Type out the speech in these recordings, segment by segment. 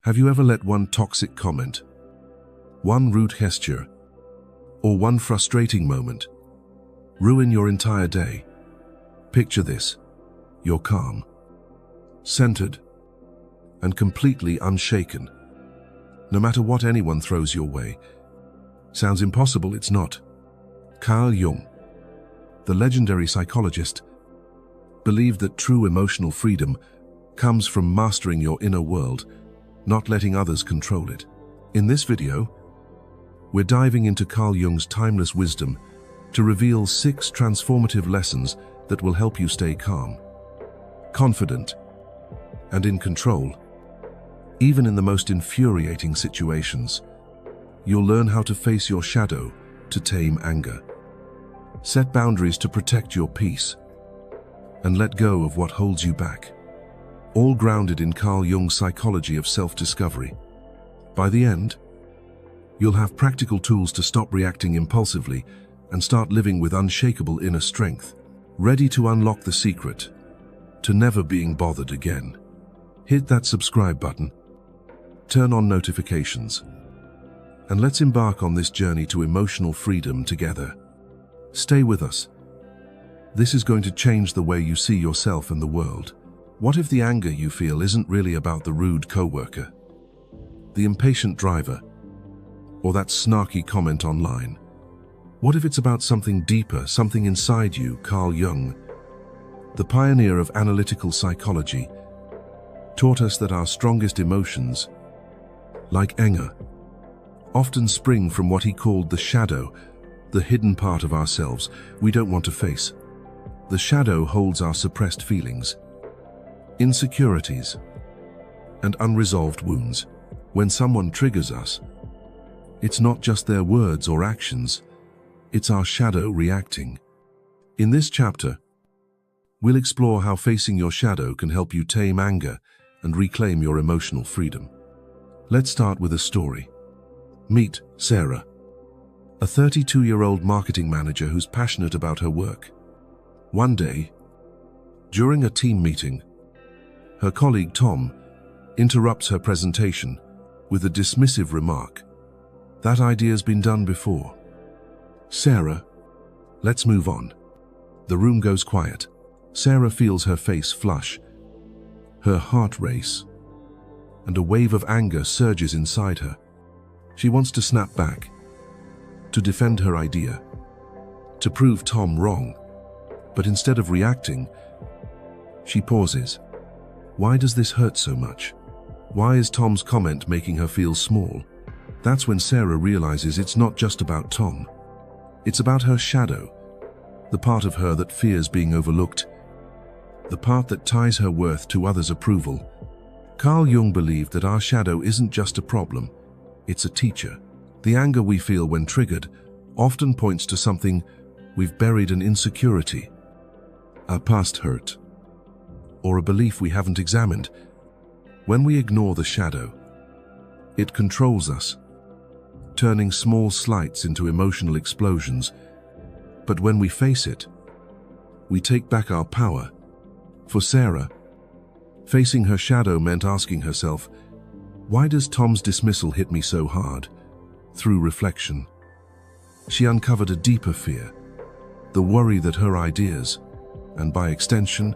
Have you ever let one toxic comment, one rude gesture, or one frustrating moment ruin your entire day? Picture this. You're calm, centered, and completely unshaken, no matter what anyone throws your way. Sounds impossible, it's not. Carl Jung, the legendary psychologist, believed that true emotional freedom comes from mastering your inner world, not letting others control it. In this video, we're diving into Carl Jung's timeless wisdom to reveal 6 transformative lessons that will help you stay calm, confident, and in control. Even in the most infuriating situations, you'll learn how to face your shadow to tame anger, set boundaries to protect your peace, and let go of what holds you back, all grounded in Carl Jung's psychology of self-discovery. By the end, you'll have practical tools to stop reacting impulsively and start living with unshakable inner strength, ready to unlock the secret to never being bothered again. Hit that subscribe button, turn on notifications, and let's embark on this journey to emotional freedom together. Stay with us. This is going to change the way you see yourself and the world. What if the anger you feel isn't really about the rude coworker, the impatient driver, or that snarky comment online? What if it's about something deeper, something inside you? Carl Jung, the pioneer of analytical psychology, taught us that our strongest emotions, like anger, often spring from what he called the shadow, the hidden part of ourselves we don't want to face. The shadow holds our suppressed feelings, insecurities, and unresolved wounds. When someone triggers us, it's not just their words or actions, it's our shadow reacting. In this chapter, we'll explore how facing your shadow can help you tame anger and reclaim your emotional freedom. Let's start with a story. Meet Sarah, a 32-year-old marketing manager who's passionate about her work. One day, during a team meeting, her colleague Tom interrupts her presentation with a dismissive remark. "That idea's been done before." "Sarah, let's move on." The room goes quiet. Sarah feels her face flush, her heart race, and a wave of anger surges inside her. She wants to snap back, to defend her idea, to prove Tom wrong. But instead of reacting, she pauses. Why does this hurt so much? Why is Tom's comment making her feel small? That's when Sarah realizes it's not just about Tom. It's about her shadow, the part of her that fears being overlooked, the part that ties her worth to others' approval. Carl Jung believed that our shadow isn't just a problem, it's a teacher. The anger we feel when triggered often points to something we've buried: an insecurity, a past hurt, or a belief we haven't examined. When we ignore the shadow, it controls us, turning small slights into emotional explosions. But when we face it, we take back our power. For Sarah, facing her shadow meant asking herself, why does Tom's dismissal hit me so hard? Through reflection, she uncovered a deeper fear, the worry that her ideas, and by extension,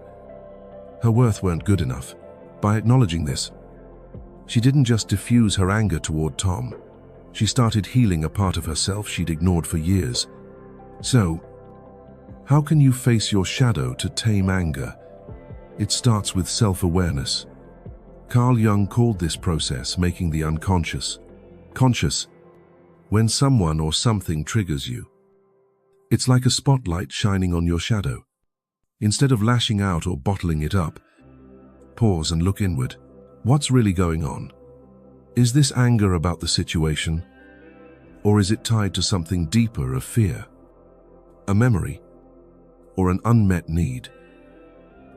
her worth, weren't good enough. By acknowledging this, she didn't just diffuse her anger toward Tom, she started healing a part of herself she'd ignored for years. So, how can you face your shadow to tame anger? It starts with self-awareness. Carl Jung called this process making the unconscious conscious. When someone or something triggers you, it's like a spotlight shining on your shadow. Instead of lashing out or bottling it up, pause and look inward. What's really going on? Is this anger about the situation? Or is it tied to something deeper, of fear, a memory, or an unmet need?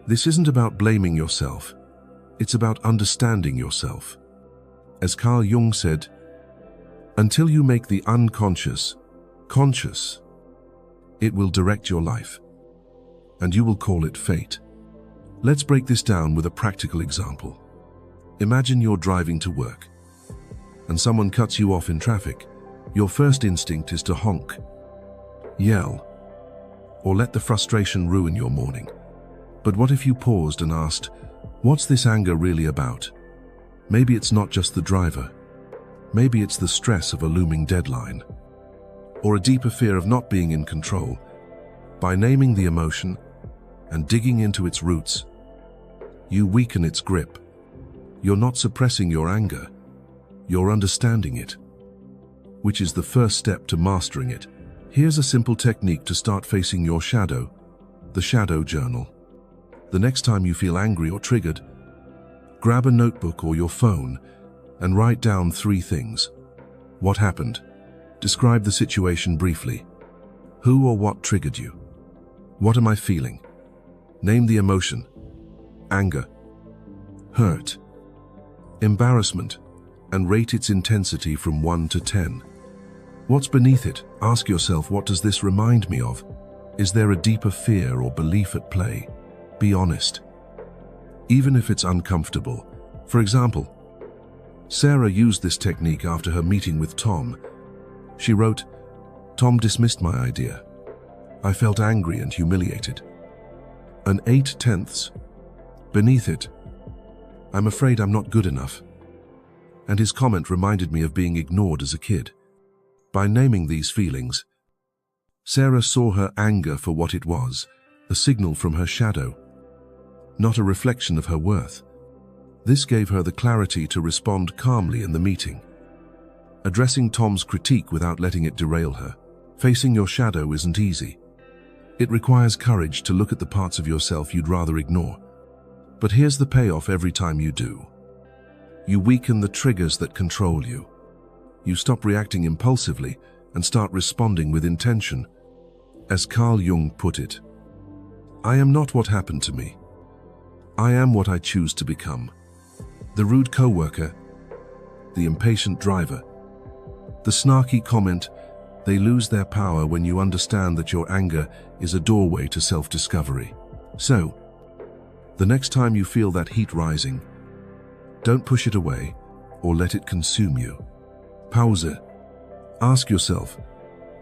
This isn't about blaming yourself. It's about understanding yourself. As Carl Jung said, until you make the unconscious conscious, it will direct your life, and you will call it fate. Let's break this down with a practical example. Imagine you're driving to work, and someone cuts you off in traffic. Your first instinct is to honk, yell, or let the frustration ruin your morning. But what if you paused and asked, what's this anger really about? Maybe it's not just the driver. Maybe it's the stress of a looming deadline, or a deeper fear of not being in control. By naming the emotion and digging into its roots, you weaken its grip. You're not suppressing your anger, you're understanding it, which is the first step to mastering it. Here's a simple technique to start facing your shadow: the shadow journal. The next time you feel angry or triggered, grab a notebook or your phone and write down 3 things. What happened? Describe the situation briefly. Who or what triggered you? What am I feeling? Name the emotion: anger, hurt, embarrassment, and rate its intensity from 1 to 10. What's beneath it? Ask yourself, what does this remind me of? Is there a deeper fear or belief at play? Be honest, even if it's uncomfortable. For example, Sarah used this technique after her meeting with Tom. She wrote, "Tom dismissed my idea. I felt angry and humiliated." An 8/10. Beneath it, "I'm afraid I'm not good enough." And his comment reminded me of being ignored as a kid. By naming these feelings, Sarah saw her anger for what it was, a signal from her shadow, not a reflection of her worth. This gave her the clarity to respond calmly in the meeting, addressing Tom's critique without letting it derail her. Facing your shadow isn't easy. It requires courage to look at the parts of yourself you'd rather ignore. But here's the payoff every time you do. You weaken the triggers that control you. You stop reacting impulsively and start responding with intention. As Carl Jung put it, "I am not what happened to me. I am what I choose to become." The rude coworker, the impatient driver, the snarky comment, they lose their power when you understand that your anger is a doorway to self-discovery. So, the next time you feel that heat rising, don't push it away or let it consume you. Pause it. Ask yourself,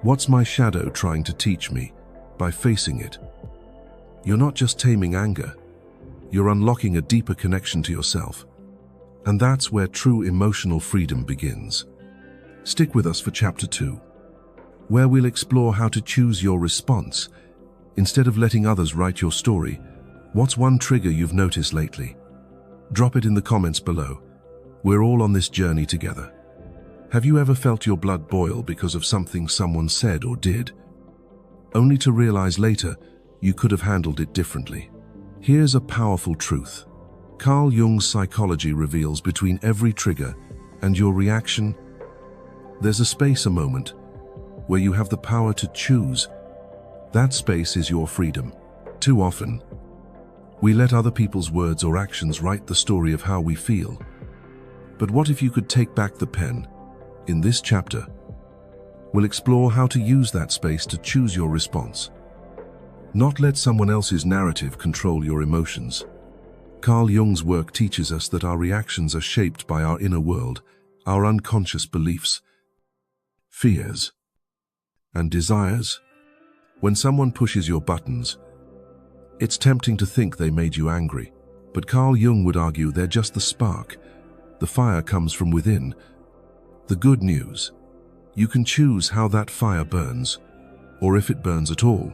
what's my shadow trying to teach me? By facing it, you're not just taming anger, you're unlocking a deeper connection to yourself. And that's where true emotional freedom begins. Stick with us for Chapter 2, where we'll explore how to choose your response instead of letting others write your story. What's one trigger you've noticed lately? Drop it in the comments below. We're all on this journey together. Have you ever felt your blood boil because of something someone said or did, only to realize later you could have handled it differently? Here's a powerful truth. Carl Jung's psychology reveals between every trigger and your reaction, there's a space, a moment, where you have the power to choose. That space is your freedom. Too often, we let other people's words or actions write the story of how we feel. But what if you could take back the pen? In this chapter, we'll explore how to use that space to choose your response. Not let someone else's narrative control your emotions. Carl Jung's work teaches us that our reactions are shaped by our inner world, our unconscious beliefs, fears, and desires. When someone pushes your buttons, it's tempting to think they made you angry. But Carl Jung would argue they're just the spark. The fire comes from within. The good news, you can choose how that fire burns, or if it burns at all.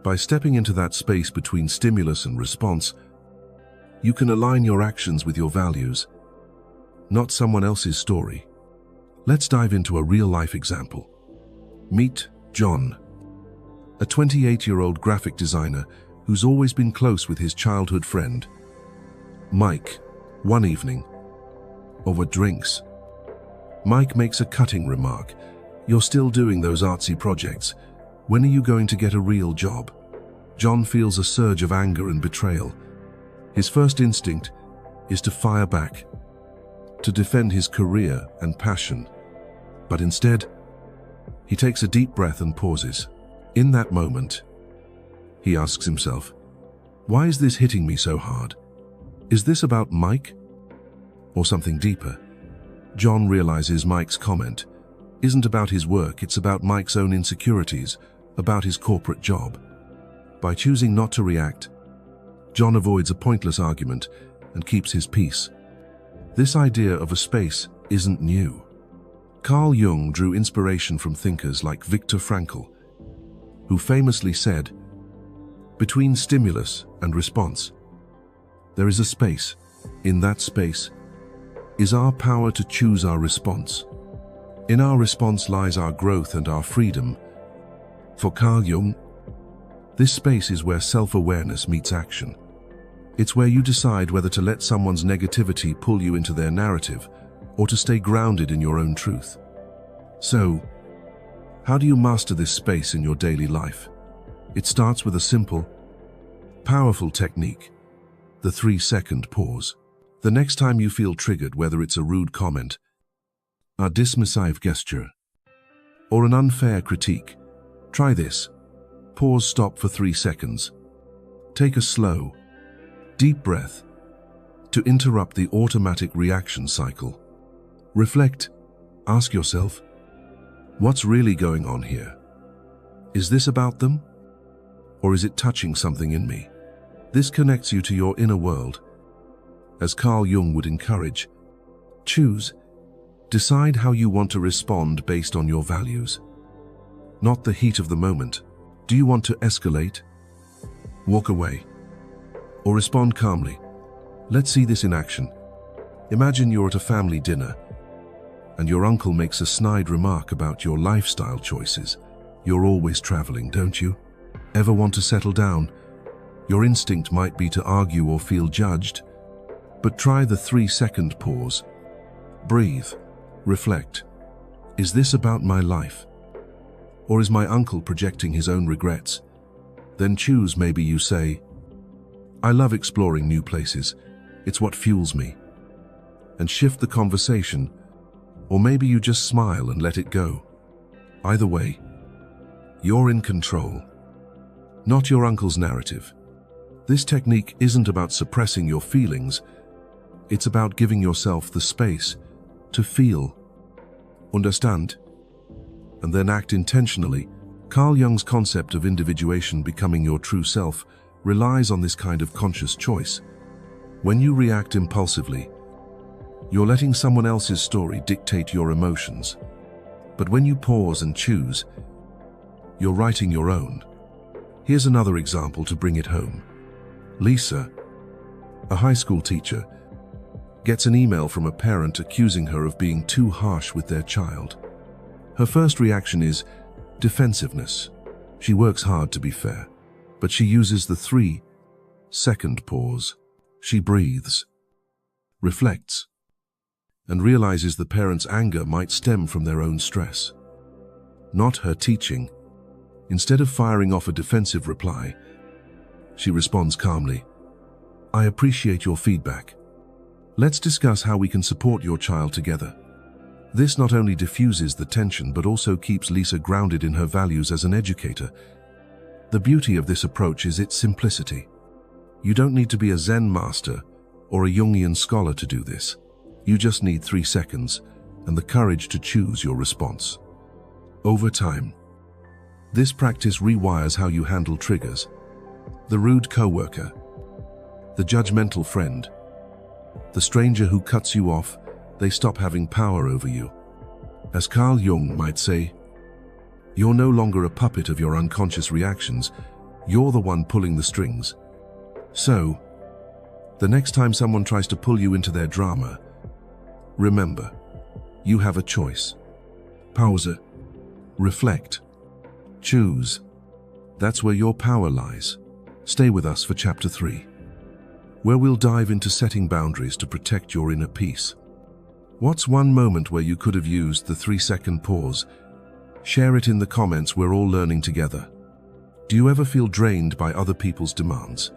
By stepping into that space between stimulus and response, you can align your actions with your values, not someone else's story. Let's dive into a real-life example. Meet John, a 28-year-old graphic designer who's always been close with his childhood friend, Mike. One evening, over drinks, Mike makes a cutting remark. "You're still doing those artsy projects. When are you going to get a real job?" John feels a surge of anger and betrayal. His first instinct is to fire back, to defend his career and passion. But instead, he takes a deep breath and pauses. In that moment, he asks himself, "Why is this hitting me so hard? Is this about Mike? or something deeper? John realizes Mike's comment isn't about his work, it's about Mike's own insecurities, about his corporate job. By choosing not to react, John avoids a pointless argument and keeps his peace. This idea of a space isn't new. Carl Jung drew inspiration from thinkers like Viktor Frankl, who famously said, "Between stimulus and response, there is a space. In that space is our power to choose our response. In our response lies our growth and our freedom." For Carl Jung, this space is where self-awareness meets action. It's where you decide whether to let someone's negativity pull you into their narrative or to stay grounded in your own truth. So, how do you master this space in your daily life? It starts with a simple, powerful technique: the 3-second pause. The next time you feel triggered, whether it's a rude comment, a dismissive gesture, or an unfair critique, try this. Pause, stop for 3 seconds. Take a slow, deep breath to interrupt the automatic reaction cycle. Reflect. Ask yourself, what's really going on here? Is this about them? Or is it touching something in me? This connects you to your inner world. As Carl Jung would encourage, choose. Decide how you want to respond based on your values, not the heat of the moment. Do you want to escalate, walk away, or respond calmly? Let's see this in action. Imagine you're at a family dinner and your uncle makes a snide remark about your lifestyle choices. You're always traveling, don't you? Ever want to settle down? Your instinct might be to argue or feel judged, but try the 3-second pause. Breathe. Reflect. Is this about my life? Or is my uncle projecting his own regrets? Then choose. Maybe you say, "I love exploring new places. It's what fuels me." And shift the conversation. Or maybe you just smile and let it go. Either way, you're in control, not your uncle's narrative. This technique isn't about suppressing your feelings. It's about giving yourself the space to feel, understand, and then act intentionally. Carl Jung's concept of individuation, becoming your true self, relies on this kind of conscious choice. When you react impulsively, you're letting someone else's story dictate your emotions. But when you pause and choose, you're writing your own. Here's another example to bring it home. Lisa, a high school teacher, gets an email from a parent accusing her of being too harsh with their child. Her first reaction is defensiveness. She works hard to be fair, but she uses the 3-second pause. She breathes, reflects, and realizes the parent's anger might stem from their own stress, not her teaching. Instead of firing off a defensive reply, she responds calmly, "I appreciate your feedback. Let's discuss how we can support your child together." This not only diffuses the tension but also keeps Lisa grounded in her values as an educator. The beauty of this approach is its simplicity. You don't need to be a Zen master or a Jungian scholar to do this. You just need 3 seconds and the courage to choose your response. Over time, this practice rewires how you handle triggers. The rude coworker, the judgmental friend, the stranger who cuts you off, they stop having power over you. As Carl Jung might say, you're no longer a puppet of your unconscious reactions, you're the one pulling the strings. So, the next time someone tries to pull you into their drama, remember, you have a choice. Pause, reflect, choose. That's where your power lies. Stay with us for Chapter 3, where we'll dive into setting boundaries to protect your inner peace. What's one moment where you could have used the 3-second pause? Share it in the comments. We're all learning together. Do you ever feel drained by other people's demands?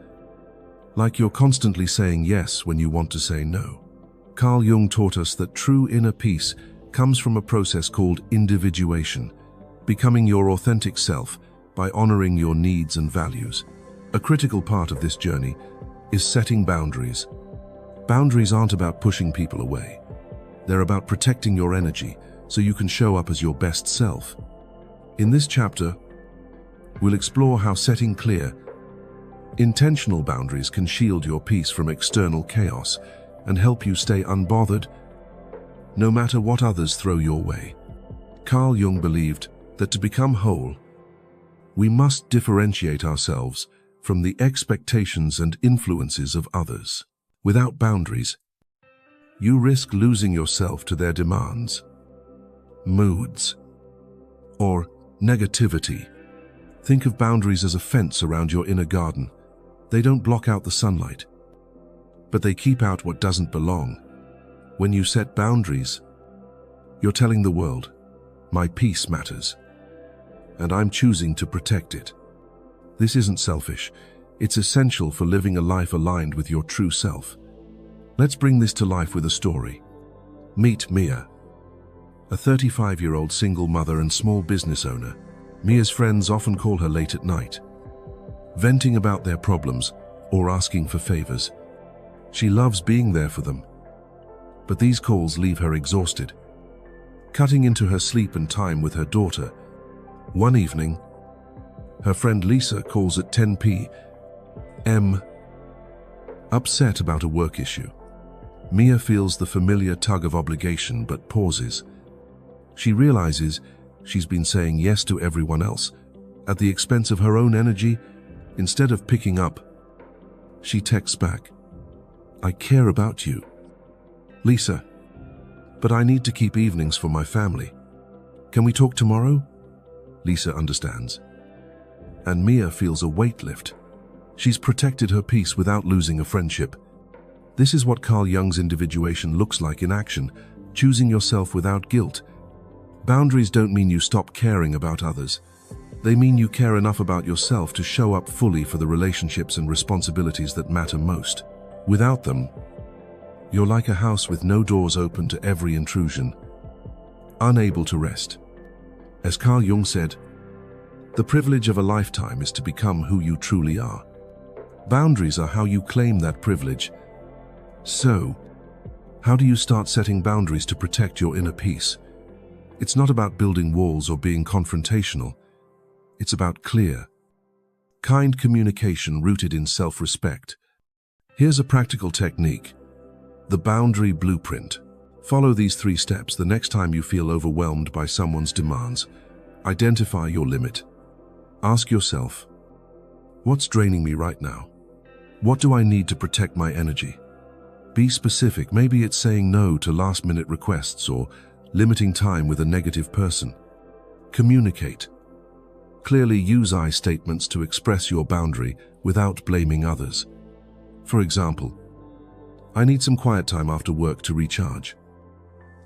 Like you're constantly saying yes when you want to say no? Carl Jung taught us that true inner peace comes from a process called individuation, becoming your authentic self by honoring your needs and values. A critical part of this journey is setting boundaries. Boundaries aren't about pushing people away. They're about protecting your energy so you can show up as your best self. In this chapter, we'll explore how setting clear, intentional boundaries can shield your peace from external chaos and help you stay unbothered no matter what others throw your way. Carl Jung believed that to become whole, we must differentiate ourselves from the expectations and influences of others. Without boundaries, you risk losing yourself to their demands, moods, or negativity. Think of boundaries as a fence around your inner garden. They don't block out the sunlight, but they keep out what doesn't belong. When you set boundaries, you're telling the world, my peace matters, and I'm choosing to protect it. This isn't selfish. It's essential for living a life aligned with your true self. Let's bring this to life with a story. Meet Mia, a 35-year-old single mother and small business owner. Mia's friends often call her late at night, venting about their problems or asking for favors. She loves being there for them, but these calls leave her exhausted, cutting into her sleep and time with her daughter. One evening, her friend Lisa calls at 10 p.m., upset about a work issue. Mia feels the familiar tug of obligation but pauses. She realizes she's been saying yes to everyone else at the expense of her own energy. Instead of picking up, she texts back, "I care about you, Lisa, but I need to keep evenings for my family. Can we talk tomorrow?" Lisa understands, and Mia feels a weight lift. She's protected her peace without losing a friendship. This is what Carl Jung's individuation looks like in action, choosing yourself without guilt. Boundaries don't mean you stop caring about others. They mean you care enough about yourself to show up fully for the relationships and responsibilities that matter most. Without them, you're like a house with no doors open to every intrusion, unable to rest. As Carl Jung said, the privilege of a lifetime is to become who you truly are. Boundaries are how you claim that privilege. So, how do you start setting boundaries to protect your inner peace? It's not about building walls or being confrontational. It's about clear, kind communication rooted in self-respect. Here's a practical technique: the boundary blueprint. Follow these 3 steps the next time you feel overwhelmed by someone's demands. Identify your limit. Ask yourself, what's draining me right now? What do I need to protect my energy? Be specific. Maybe it's saying no to last-minute requests or limiting time with a negative person. Communicate. Clearly use I statements to express your boundary without blaming others. For example, I need some quiet time after work to recharge,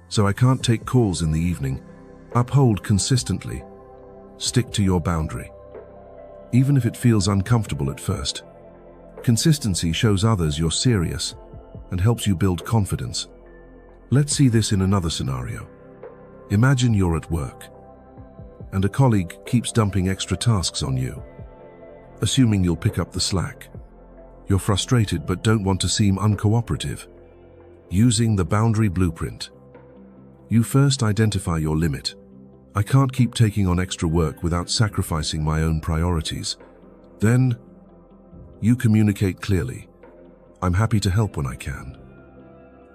so I can't take calls in the evening. Uphold consistently. Stick to your boundary, even if it feels uncomfortable at first. Consistency shows others you're serious and helps you build confidence. Let's see this in another scenario. Imagine you're at work, and a colleague keeps dumping extra tasks on you, assuming you'll pick up the slack. You're frustrated but don't want to seem uncooperative. Using the boundary blueprint, you first identify your limit. I can't keep taking on extra work without sacrificing my own priorities. Then, you communicate clearly. I'm happy to help when I can,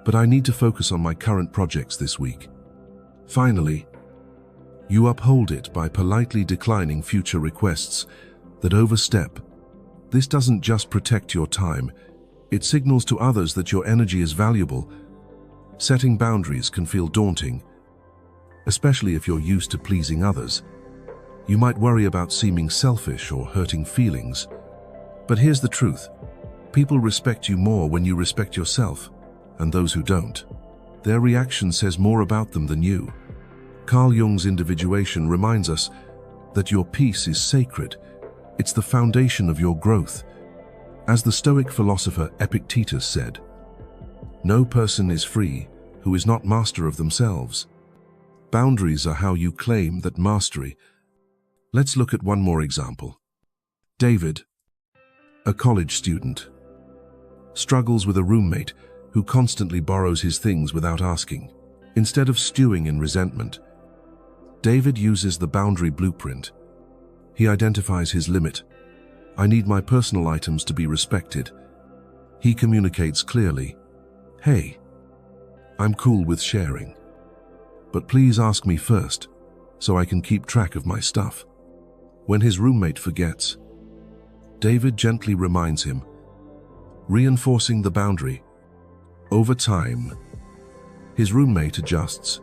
but I need to focus on my current projects this week. Finally, you uphold it by politely declining future requests that overstep. This doesn't just protect your time, it signals to others that your energy is valuable. Setting boundaries can feel daunting, especially if you're used to pleasing others. You might worry about seeming selfish or hurting feelings. But here's the truth. People respect you more when you respect yourself, and those who don't, their reaction says more about them than you. Carl Jung's individuation reminds us that your peace is sacred. It's the foundation of your growth. As the Stoic philosopher Epictetus said, "No person is free who is not master of themselves." Boundaries are how you claim that mastery. Let's look at one more example. David, a college student, struggles with a roommate who constantly borrows his things without asking. Instead of stewing in resentment, David uses the boundary blueprint. He identifies his limit. I need my personal items to be respected. He communicates clearly. Hey, I'm cool with sharing, but please ask me first so I can keep track of my stuff. When his roommate forgets, David gently reminds him, reinforcing the boundary. Over time, his roommate adjusts,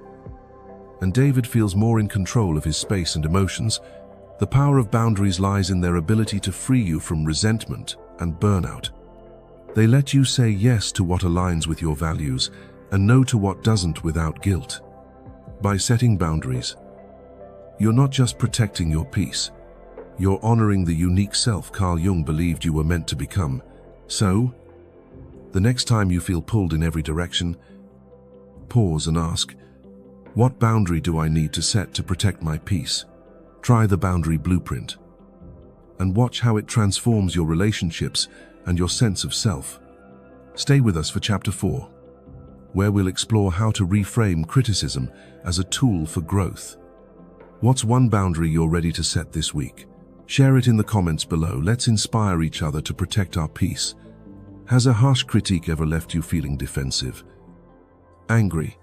and David feels more in control of his space and emotions. The power of boundaries lies in their ability to free you from resentment and burnout. They let you say yes to what aligns with your values and no to what doesn't without guilt. By setting boundaries, you're not just protecting your peace, you're honoring the unique self Carl Jung believed you were meant to become. So, the next time you feel pulled in every direction, pause and ask, what boundary do I need to set to protect my peace? Try the boundary blueprint and watch how it transforms your relationships and your sense of self. Stay with us for Chapter 4, where we'll explore how to reframe criticism as a tool for growth. What's one boundary you're ready to set this week? Share it in the comments below. Let's inspire each other to protect our peace. Has a harsh critique ever left you feeling defensive, angry,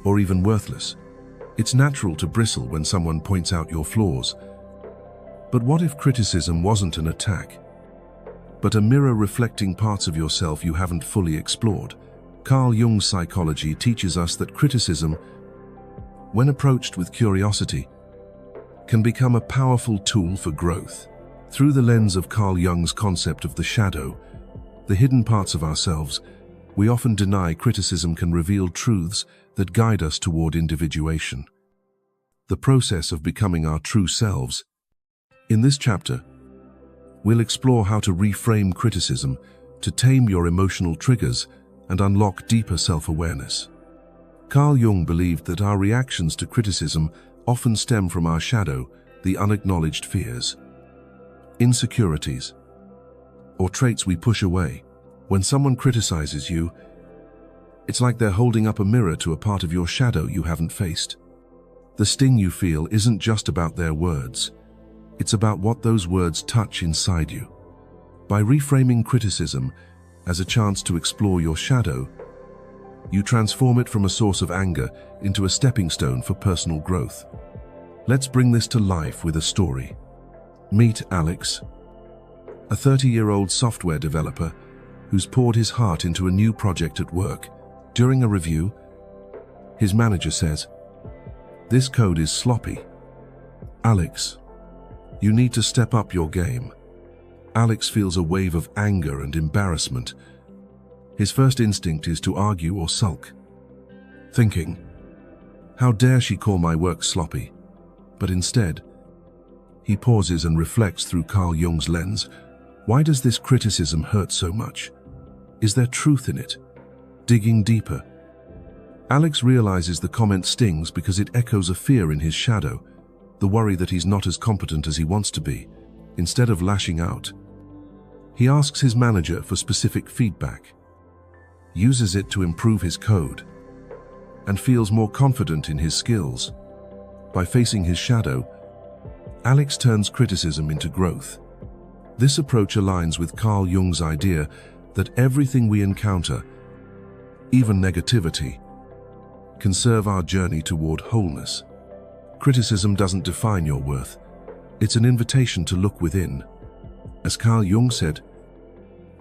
or even worthless? It's natural to bristle when someone points out your flaws. But what if criticism wasn't an attack, but a mirror reflecting parts of yourself you haven't fully explored? Carl Jung's psychology teaches us that criticism, when approached with curiosity, can become a powerful tool for growth. Through the lens of Carl Jung's concept of the shadow, the hidden parts of ourselves, we often deny criticism can reveal truths that guide us toward individuation, the process of becoming our true selves. In this chapter, we'll explore how to reframe criticism to tame your emotional triggers and unlock deeper self-awareness. Carl Jung believed that our reactions to criticism often stem from our shadow, the unacknowledged fears, insecurities, or traits we push away. When someone criticizes you, it's like they're holding up a mirror to a part of your shadow you haven't faced. The sting you feel isn't just about their words. It's about what those words touch inside you. By reframing criticism as a chance to explore your shadow, you transform it from a source of anger into a stepping stone for personal growth. Let's bring this to life with a story. Meet Alex, a 30-year-old software developer who's poured his heart into a new project at work. During a review, his manager says, "This code is sloppy. Alex, you need to step up your game." Alex feels a wave of anger and embarrassment. His first instinct is to argue or sulk, thinking, how dare she call my work sloppy? But instead, he pauses and reflects through Carl Jung's lens. Why does this criticism hurt so much? Is there truth in it? Digging deeper, Alex realizes the comment stings because it echoes a fear in his shadow, the worry that he's not as competent as he wants to be. Instead of lashing out, he asks his manager for specific feedback, uses it to improve his code, and feels more confident in his skills. By facing his shadow, Alex turns criticism into growth. This approach aligns with Carl Jung's idea that everything we encounter, even negativity, can serve our journey toward wholeness. Criticism doesn't define your worth. It's an invitation to look within. As Carl Jung said,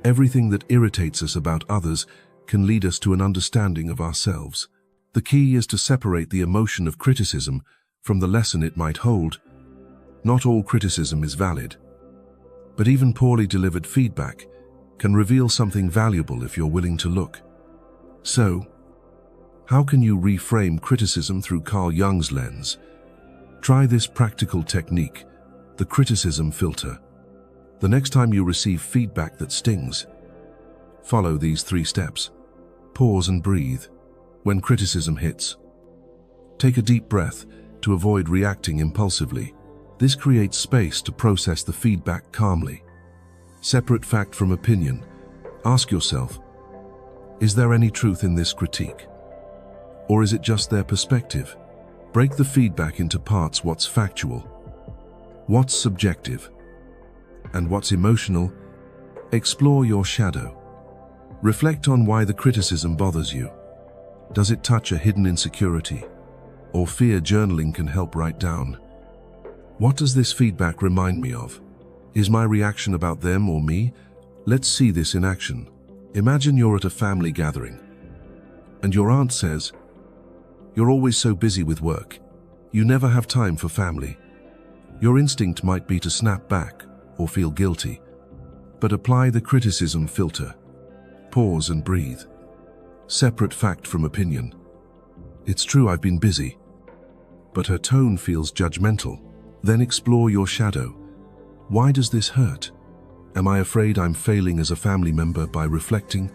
everything that irritates us about others can lead us to an understanding of ourselves. The key is to separate the emotion of criticism from the lesson it might hold. Not all criticism is valid, but even poorly delivered feedback can reveal something valuable if you're willing to look. So, how can you reframe criticism through Carl Jung's lens? Try this practical technique, the criticism filter. The next time you receive feedback that stings, follow these 3 steps. Pause and breathe. When criticism hits, take a deep breath to avoid reacting impulsively. This creates space to process the feedback calmly. Separate fact from opinion. Ask yourself, Is there any truth in this critique? Or is it just their perspective? Break the feedback into parts: what's factual, what's subjective, and what's emotional. Explore your shadow. Reflect on why the criticism bothers you. Does it touch a hidden insecurity or fear? Journaling can help. Write down: what does this feedback remind me of? Is my reaction about them or me? Let's see this in action. Imagine you're at a family gathering and your aunt says, "You're always so busy with work. You never have time for family." Your instinct might be to snap back or feel guilty, but apply the criticism filter. Pause and breathe. Separate fact from opinion. It's true I've been busy, but her tone feels judgmental. Then explore your shadow. Why does this hurt? Am I afraid I'm failing as a family member? By reflecting,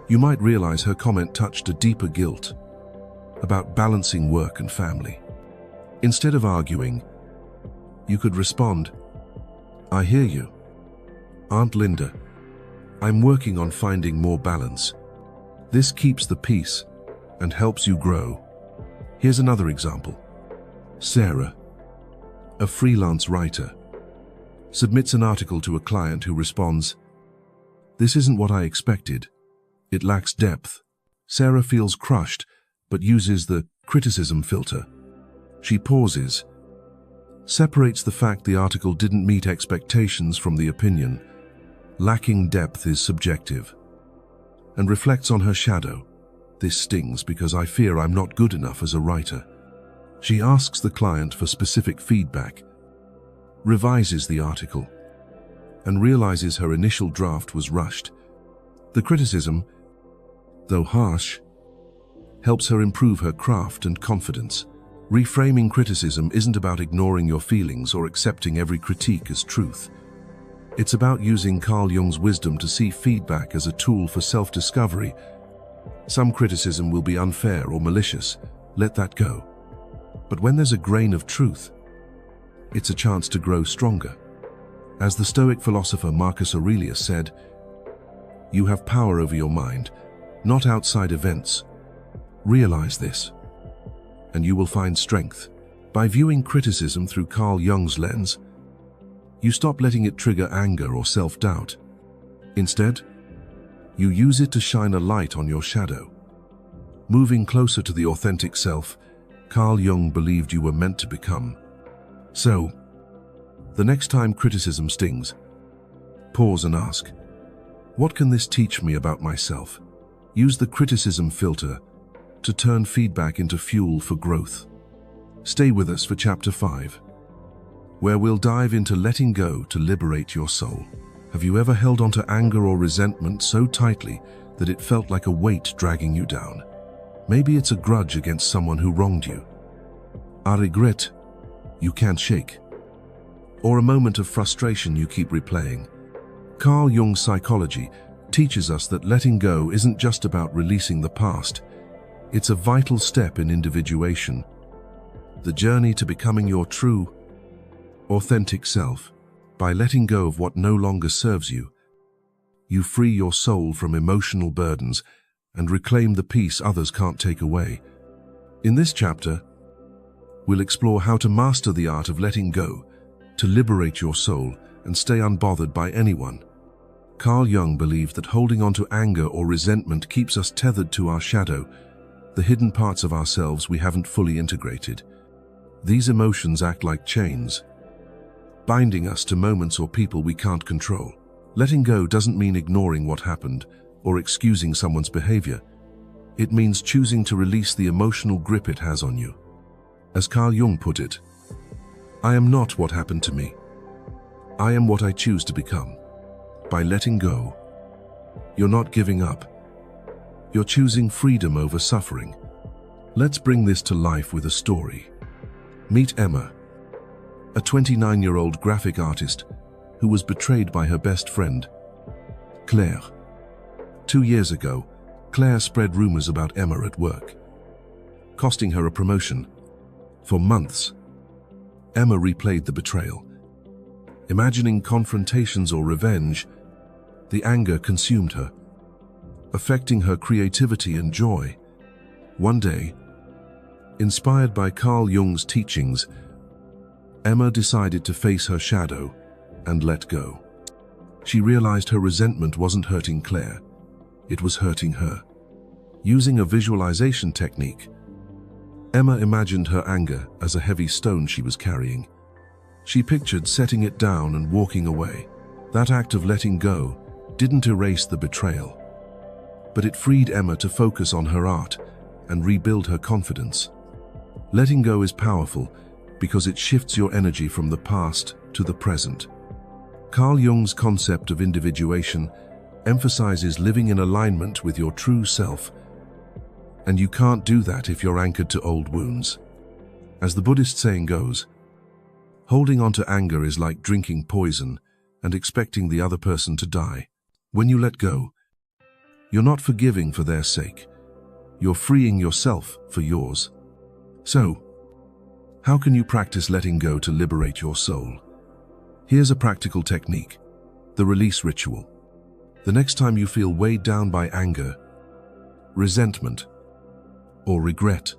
you might realize her comment touched a deeper guilt about balancing work and family. Instead of arguing, you could respond, "I hear you, Aunt Linda. I'm working on finding more balance." This keeps the peace and helps you grow. Here's another example. Sarah, a freelance writer, submits an article to a client who responds, "This isn't what I expected. It lacks depth." Sarah feels crushed, but uses the criticism filter. She pauses, separates the fact the article didn't meet expectations from the opinion, lacking depth is subjective, and reflects on her shadow. "This stings because I fear I'm not good enough as a writer." She asks the client for specific feedback, revises the article, and realizes her initial draft was rushed. The criticism, though harsh, helps her improve her craft and confidence. Reframing criticism isn't about ignoring your feelings or accepting every critique as truth. It's about using Carl Jung's wisdom to see feedback as a tool for self-discovery. Some criticism will be unfair or malicious. Let that go. But when there's a grain of truth, it's a chance to grow stronger. As the Stoic philosopher Marcus Aurelius said, "You have power over your mind, not outside events. Realize this, and you will find strength." By viewing criticism through Carl Jung's lens, you stop letting it trigger anger or self-doubt. Instead, you use it to shine a light on your shadow. Moving closer to the authentic self Carl Jung believed you were meant to become. So, the next time criticism stings, pause and ask, "What can this teach me about myself?" Use the criticism filter to turn feedback into fuel for growth. Stay with us for Chapter 5, where we'll dive into letting go to liberate your soul. Have you ever held onto anger or resentment so tightly that it felt like a weight dragging you down? Maybe it's a grudge against someone who wronged you, a regret you can't shake, or a moment of frustration you keep replaying. Carl Jung's psychology teaches us that letting go isn't just about releasing the past. It's a vital step in individuation, the journey to becoming your true, authentic self. By letting go of what no longer serves you, you free your soul from emotional burdens and reclaim the peace others can't take away. In this chapter, we'll explore how to master the art of letting go, to liberate your soul and stay unbothered by anyone. Carl Jung believed that holding on to anger or resentment keeps us tethered to our shadow, the hidden parts of ourselves we haven't fully integrated. These emotions act like chains, binding us to moments or people we can't control. Letting go doesn't mean ignoring what happened or excusing someone's behavior. It means choosing to release the emotional grip it has on you. As Carl Jung put it, "I am not what happened to me. I am what I choose to become." By letting go, you're not giving up. You're choosing freedom over suffering. Let's bring this to life with a story. Meet Emma, a 29-year-old graphic artist who was betrayed by her best friend, Claire. 2 years ago, Claire spread rumors about Emma at work, costing her a promotion. For months, Emma replayed the betrayal, imagining confrontations or revenge. The anger consumed her. affecting her creativity and joy. One day, inspired by Carl Jung's teachings, Emma decided to face her shadow and let go. She realized her resentment wasn't hurting Claire, it was hurting her. Using a visualization technique, Emma imagined her anger as a heavy stone she was carrying. She pictured setting it down and walking away. That act of letting go didn't erase the betrayal, but it freed Emma to focus on her art and rebuild her confidence. Letting go is powerful because it shifts your energy from the past to the present. Carl Jung's concept of individuation emphasizes living in alignment with your true self, and you can't do that if you're anchored to old wounds. As the Buddhist saying goes, holding on to anger is like drinking poison and expecting the other person to die. When you let go, you're not forgiving for their sake. You're freeing yourself for yours. So, how can you practice letting go to liberate your soul? Here's a practical technique: the release ritual. The next time you feel weighed down by anger, resentment, or regret,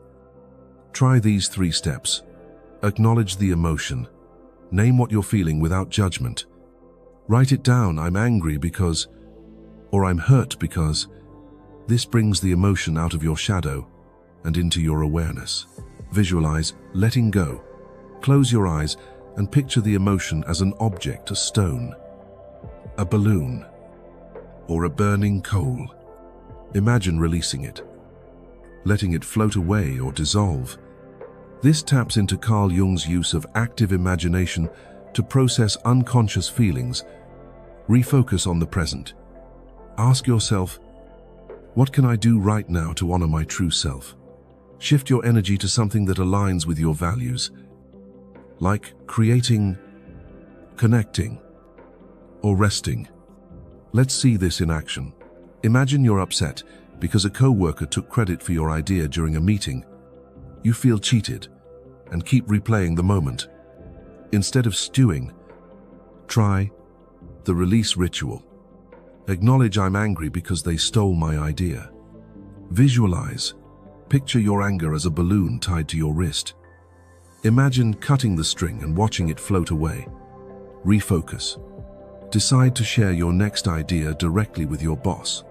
try these 3 steps. Acknowledge the emotion. Name what you're feeling without judgment. Write it down: I'm angry because, or I'm hurt because. This brings the emotion out of your shadow and into your awareness. Visualize letting go. Close your eyes and picture the emotion as an object: a stone, a balloon, or a burning coal. Imagine releasing it, letting it float away or dissolve. This taps into Carl Jung's use of active imagination to process unconscious feelings. Refocus on the present. Ask yourself, what can I do right now to honor my true self? Shift your energy to something that aligns with your values, like creating, connecting, or resting. Let's see this in action. Imagine you're upset because a co-worker took credit for your idea during a meeting. You feel cheated and keep replaying the moment. Instead of stewing, try the release ritual. Acknowledge, I'm angry because they stole my idea. Visualize. Picture your anger as a balloon tied to your wrist. Imagine cutting the string and watching it float away. Refocus. Decide to share your next idea directly with your boss,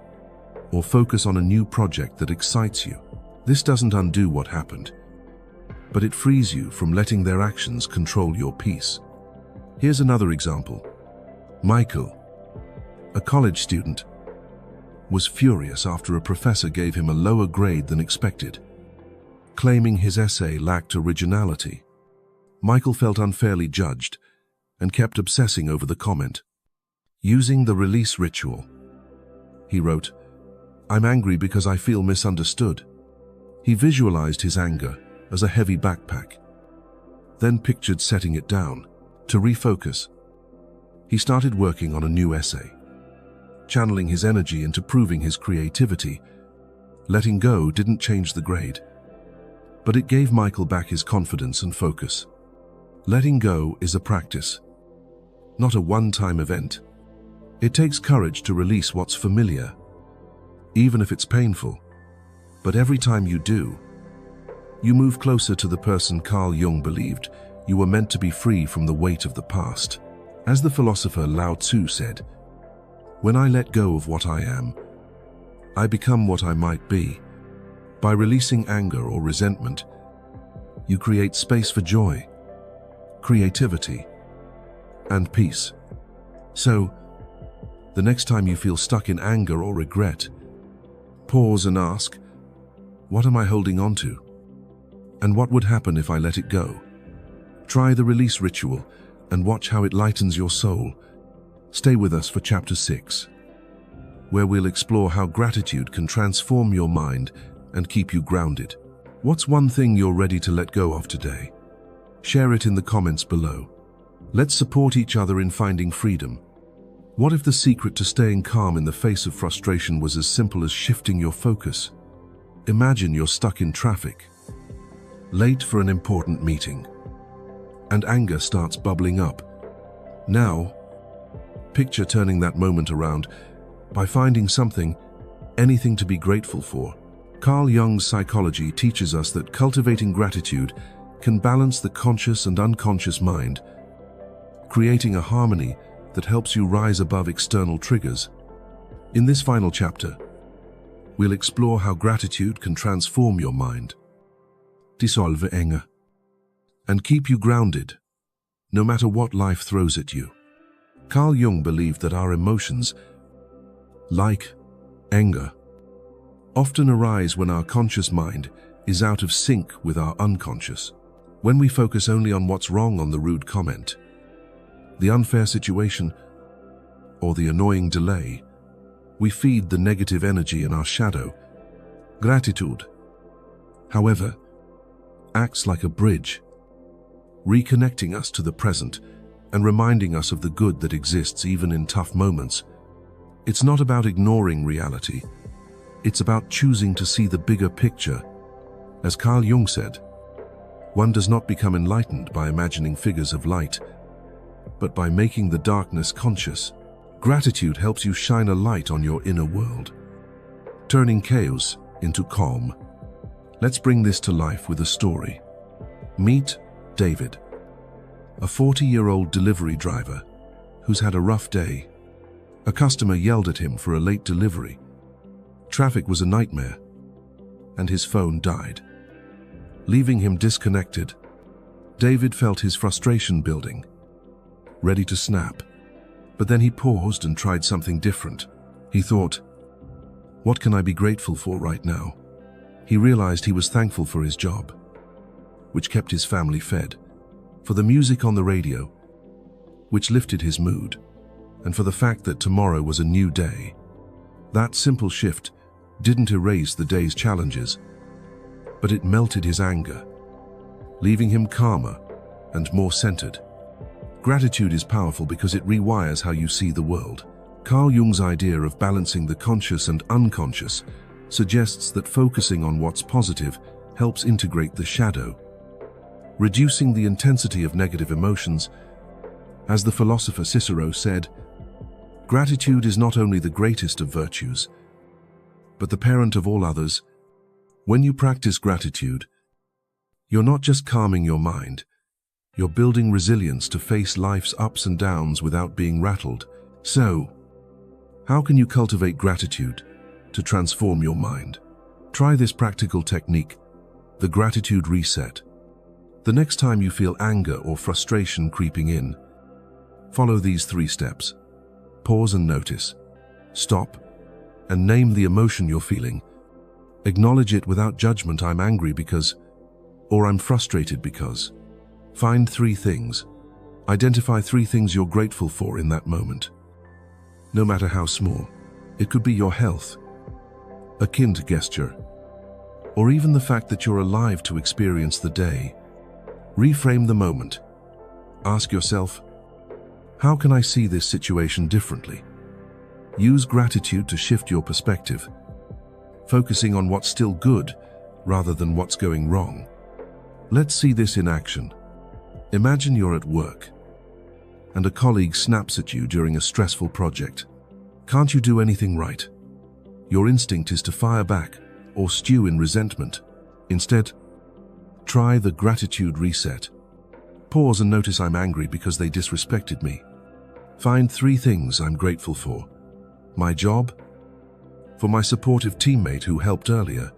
or focus on a new project that excites you. This doesn't undo what happened, but it frees you from letting their actions control your peace. Here's another example. Michael, a college student, was furious after a professor gave him a lower grade than expected, claiming his essay lacked originality. Michael felt unfairly judged and kept obsessing over the comment. Using the release ritual, he wrote, I'm angry because I feel misunderstood. He visualized his anger as a heavy backpack, then pictured setting it down. To refocus, he started working on a new essay, channeling his energy into proving his creativity. Letting go didn't change the grade, but it gave Michael back his confidence and focus. Letting go is a practice, not a one-time event. It takes courage to release what's familiar, even if it's painful. But every time you do, you move closer to the person Carl Jung believed you were meant to be, free from the weight of the past. As the philosopher Lao Tzu said, when I let go of what I am, I become what I might be. By releasing anger or resentment, you create space for joy, creativity, and peace. So, the next time you feel stuck in anger or regret, pause and ask, what am I holding on to? And what would happen if I let it go? Try the release ritual and watch how it lightens your soul. Stay with us for Chapter 6, where we'll explore how gratitude can transform your mind and keep you grounded. What's one thing you're ready to let go of today? Share it in the comments below. Let's support each other in finding freedom. What if the secret to staying calm in the face of frustration was as simple as shifting your focus? Imagine you're stuck in traffic, late for an important meeting, and anger starts bubbling up. Now, picture turning that moment around by finding something anything to be grateful for. Carl Jung's psychology teaches us that cultivating gratitude can balance the conscious and unconscious mind, creating a harmony that helps you rise above external triggers. In this final chapter, we'll explore how gratitude can transform your mind, dissolve anger, and keep you grounded, no matter what life throws at you. Carl Jung believed that our emotions, like anger, often arise when our conscious mind is out of sync with our unconscious. When we focus only on what's wrong, on the rude comment, the unfair situation, or the annoying delay, we feed the negative energy in our shadow. Gratitude, however, acts like a bridge, reconnecting us to the present and reminding us of the good that exists even in tough moments. It's not about ignoring reality. It's about choosing to see the bigger picture. As Carl Jung said, one does not become enlightened by imagining figures of light, but by making the darkness conscious. Gratitude helps you shine a light on your inner world, turning chaos into calm. Let's bring this to life with a story. Meet David, a 40-year-old delivery driver who's had a rough day. A customer yelled at him for a late delivery. Traffic was a nightmare, and his phone died, leaving him disconnected. David felt his frustration building, ready to snap. But then he paused and tried something different. He thought, what can I be grateful for right now? He realized he was thankful for his job, which kept his family fed, for the music on the radio, which lifted his mood, and for the fact that tomorrow was a new day. That simple shift didn't erase the day's challenges, but it melted his anger, leaving him calmer and more centered. Gratitude is powerful because it rewires how you see the world. Carl Jung's idea of balancing the conscious and unconscious suggests that focusing on what's positive helps integrate the shadow, reducing the intensity of negative emotions. As the philosopher Cicero said, gratitude is not only the greatest of virtues, but the parent of all others. When you practice gratitude, you're not just calming your mind, you're building resilience to face life's ups and downs without being rattled. So, how can you cultivate gratitude to transform your mind? Try this practical technique, the gratitude reset. The next time you feel anger or frustration creeping in, follow these 3 steps. Pause and notice. Stop and name the emotion you're feeling. Acknowledge it without judgment. I'm angry because, or I'm frustrated because. Find 3 things. Identify 3 things you're grateful for in that moment. No matter how small, it could be your health, a kind gesture, or even the fact that you're alive to experience the day. Reframe the moment. Ask yourself, how can I see this situation differently? Use gratitude to shift your perspective, focusing on what's still good rather than what's going wrong. Let's see this in action. Imagine you're at work, and a colleague snaps at you during a stressful project. Can't you do anything right? Your instinct is to fire back or stew in resentment. Instead, try the gratitude reset. Pause and notice I'm angry because they disrespected me. Find 3 things I'm grateful for. My job, for my supportive teammate who helped earlier,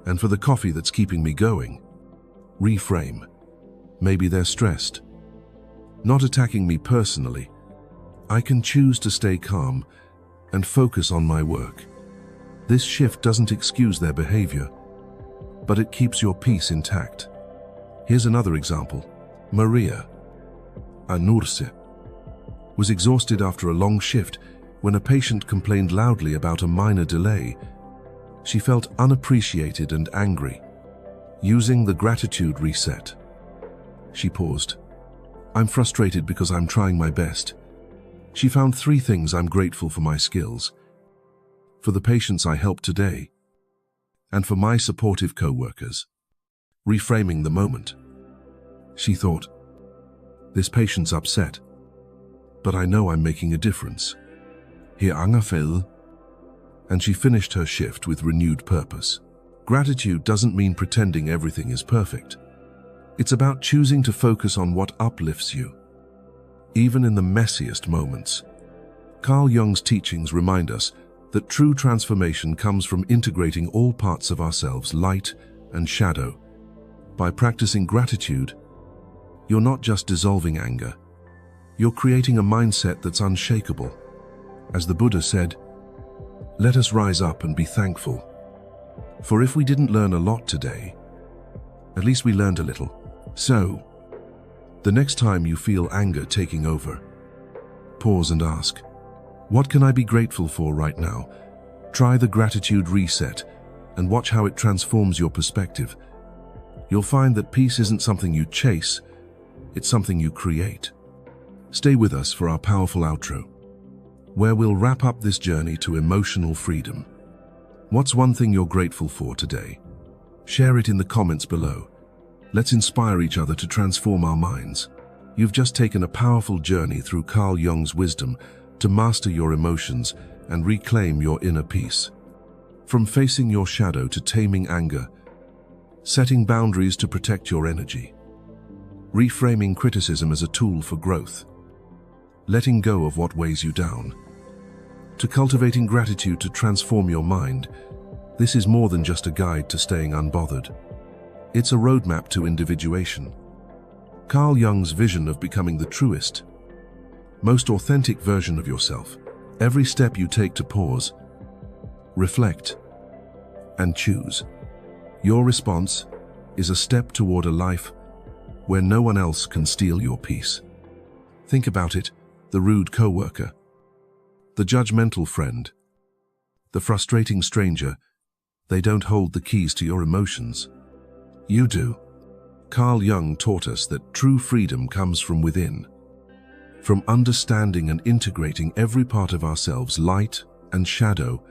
and for the coffee that's keeping me going. Reframe. Maybe they're stressed, not attacking me personally. I can choose to stay calm and focus on my work. This shift doesn't excuse their behavior, but it keeps your peace intact. Here's another example. Maria, a nurse, was exhausted after a long shift when a patient complained loudly about a minor delay. She felt unappreciated and angry. Using the gratitude reset, she paused. I'm frustrated because I'm trying my best. She found 3 things I'm grateful for: my skills, for the patients I helped today, and for my supportive co-workers. Reframing the moment, she thought, this patient's upset, but I know I'm making a difference. Her anger faldet, and she finished her shift with renewed purpose. Gratitude doesn't mean pretending everything is perfect. It's about choosing to focus on what uplifts you, even in the messiest moments. Carl Jung's teachings remind us that true transformation comes from integrating all parts of ourselves, light and shadow. By practicing gratitude, you're not just dissolving anger, you're creating a mindset that's unshakable. As the Buddha said, "Let us rise up and be thankful. For if we didn't learn a lot today, at least we learned a little." So, the next time you feel anger taking over, pause and ask, what can I be grateful for right now? Try the gratitude reset and watch how it transforms your perspective. You'll find that peace isn't something you chase, it's something you create. Stay with us for our powerful outro, where we'll wrap up this journey to emotional freedom. What's one thing you're grateful for today? Share it in the comments below. Let's inspire each other to transform our minds. You've just taken a powerful journey through Carl Jung's wisdom to master your emotions and reclaim your inner peace. From facing your shadow to taming anger, setting boundaries to protect your energy, reframing criticism as a tool for growth, letting go of what weighs you down, to cultivating gratitude to transform your mind, this is more than just a guide to staying unbothered. It's a roadmap to individuation. Carl Jung's vision of becoming the truest, most authentic version of yourself. Every step you take to pause, reflect, and choose. Your response is a step toward a life where no one else can steal your peace. Think about it: the rude coworker, the judgmental friend, the frustrating stranger. They don't hold the keys to your emotions. You do. Carl Jung taught us that true freedom comes from within, from understanding and integrating every part of ourselves, light and shadow,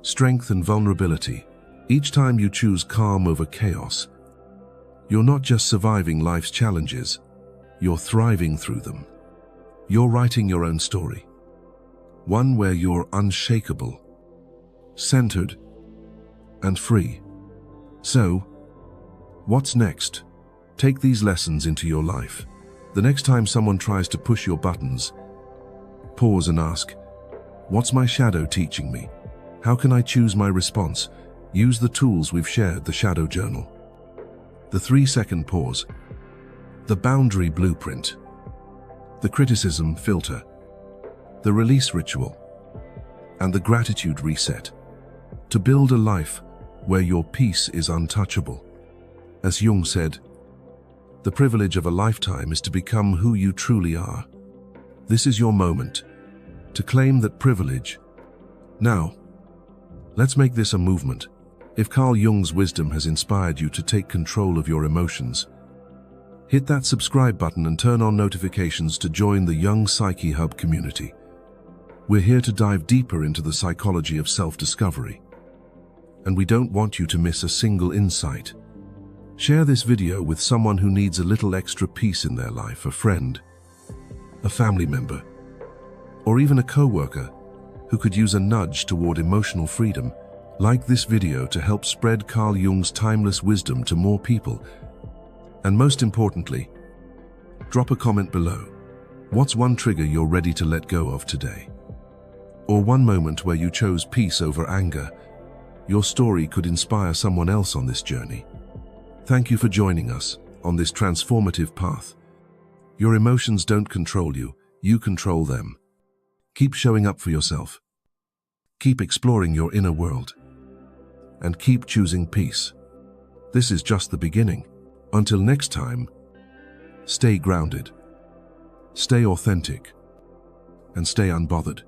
strength and vulnerability. Each time you choose calm over chaos, you're not just surviving life's challenges, you're thriving through them. You're writing your own story, one where you're unshakable, centered, and free. So, what's next? Take these lessons into your life. The next time someone tries to push your buttons, pause and ask, what's my shadow teaching me? How can I choose my response? Use the tools we've shared: the shadow journal, the 3-second pause, the boundary blueprint, the criticism filter, the release ritual, and the gratitude reset, to build a life where your peace is untouchable. As Jung said, the privilege of a lifetime is to become who you truly are. This is your moment to claim that privilege. Now, let's make this a movement. If Carl Jung's wisdom has inspired you to take control of your emotions, hit that subscribe button and turn on notifications to join the Jung Psyche Hub community. We're here to dive deeper into the psychology of self-discovery, and we don't want you to miss a single insight. Share this video with someone who needs a little extra peace in their life: a friend, a family member, or even a coworker who could use a nudge toward emotional freedom. Like this video to help spread Carl Jung's timeless wisdom to more people. And most importantly, drop a comment below. What's one trigger you're ready to let go of today? Or one moment where you chose peace over anger? Your story could inspire someone else on this journey. Thank you for joining us on this transformative path. Your emotions don't control you, you control them. Keep showing up for yourself. Keep exploring your inner world. And keep choosing peace. This is just the beginning. Until next time, stay grounded, stay authentic, and stay unbothered.